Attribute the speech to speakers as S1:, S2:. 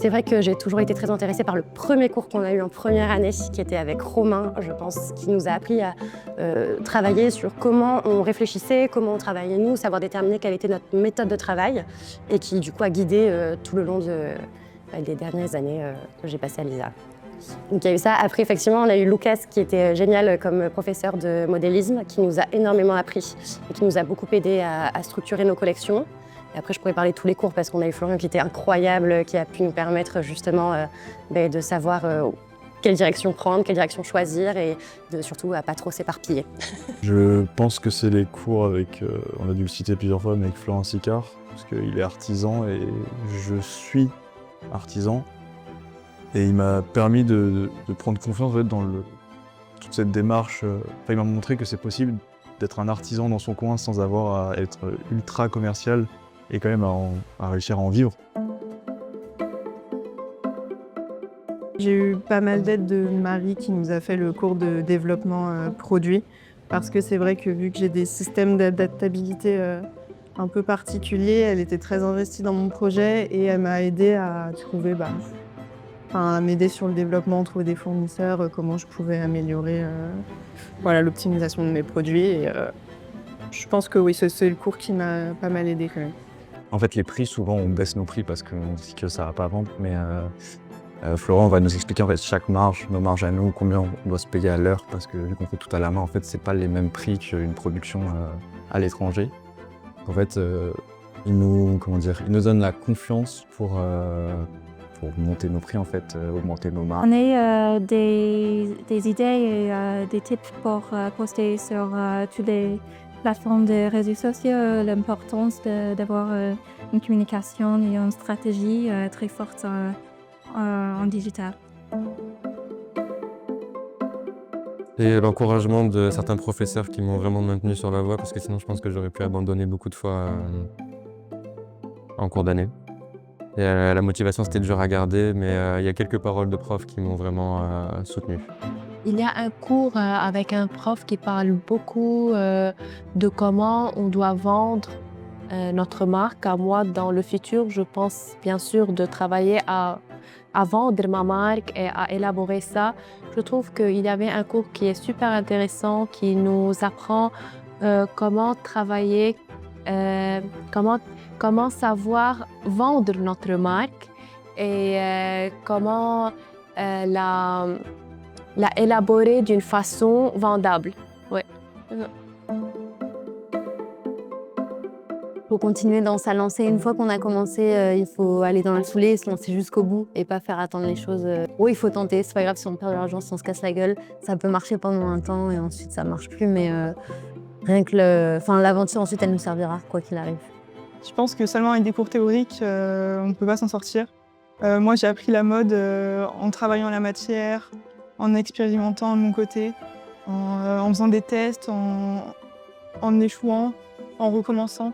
S1: C'est vrai que j'ai toujours été très intéressée par le premier cours qu'on a eu en première année, qui était avec Romain, je pense, qui nous a appris à travailler sur comment on réfléchissait, comment on travaillait nous, savoir déterminer quelle était notre méthode de travail, et qui du coup a guidé tout le long des dernières années que j'ai passées à l'ISA. Donc il y a eu ça. Après, effectivement, on a eu Lucas qui était génial comme professeur de modélisme, qui nous a énormément appris et qui nous a beaucoup aidé à structurer nos collections. Et après, je pourrais parler de tous les cours parce qu'on a eu Florian qui était incroyable, qui a pu nous permettre justement de savoir quelle direction prendre, quelle direction choisir et surtout à pas trop s'éparpiller.
S2: Je pense que c'est les cours avec, on a dû le citer plusieurs fois, mais avec Florent Sicard, parce qu'il est artisan et je suis artisan. Et il m'a permis de prendre confiance en fait, dans toute cette démarche. Il m'a montré que c'est possible d'être un artisan dans son coin sans avoir à être ultra commercial et quand même à réussir à en vivre.
S3: J'ai eu pas mal d'aide de Marie qui nous a fait le cours de développement produit parce que c'est vrai que vu que j'ai des systèmes d'adaptabilité un peu particuliers, elle était très investie dans mon projet et elle m'a aidée à trouver, à m'aider sur le développement, trouver des fournisseurs, comment je pouvais améliorer l'optimisation de mes produits. Et, je pense que oui, c'est le cours qui m'a pas mal aidée quand même.
S4: En fait, les prix, souvent, on baisse nos prix parce qu'on dit que ça va pas vendre, mais Florent va nous expliquer en fait chaque marge, nos marges à nous, combien on doit se payer à l'heure, parce que vu qu'on fait tout à la main, en fait, c'est pas les mêmes prix qu'une production à l'étranger. En fait, il nous donne la confiance pour monter nos prix, en fait, augmenter nos marges.
S5: On a des idées et des tips pour poster sur toutes les plateformes de réseaux sociaux, l'importance d'avoir une communication et une stratégie très forte en digital.
S6: Et l'encouragement de certains professeurs qui m'ont vraiment maintenu sur la voie, parce que sinon je pense que j'aurais pu abandonner beaucoup de fois en cours d'année. Et la motivation c'était dur à garder, mais il y a quelques paroles de profs qui m'ont vraiment soutenu.
S7: Il y a un cours avec un prof qui parle beaucoup de comment on doit vendre notre marque. Moi, dans le futur, je pense bien sûr de travailler à vendre ma marque et à élaborer ça. Je trouve qu'il y avait un cours qui est super intéressant, qui nous apprend comment travailler, comment savoir vendre notre marque et comment la élaborer d'une façon vendable. Ouais.
S1: Il faut continuer dans sa lancée. Une fois qu'on a commencé, il faut aller dans la foulée, se lancer jusqu'au bout et pas faire attendre les choses. Oui, il faut tenter. C'est pas grave si on perd de l'argent, si on se casse la gueule. Ça peut marcher pendant un temps et ensuite ça marche plus. Mais rien que l'aventure ensuite, elle nous servira quoi qu'il arrive.
S3: Je pense que seulement avec des cours théoriques, on ne peut pas s'en sortir. Moi, j'ai appris la mode en travaillant la matière, en expérimentant de mon côté, en faisant des tests, en échouant, en recommençant.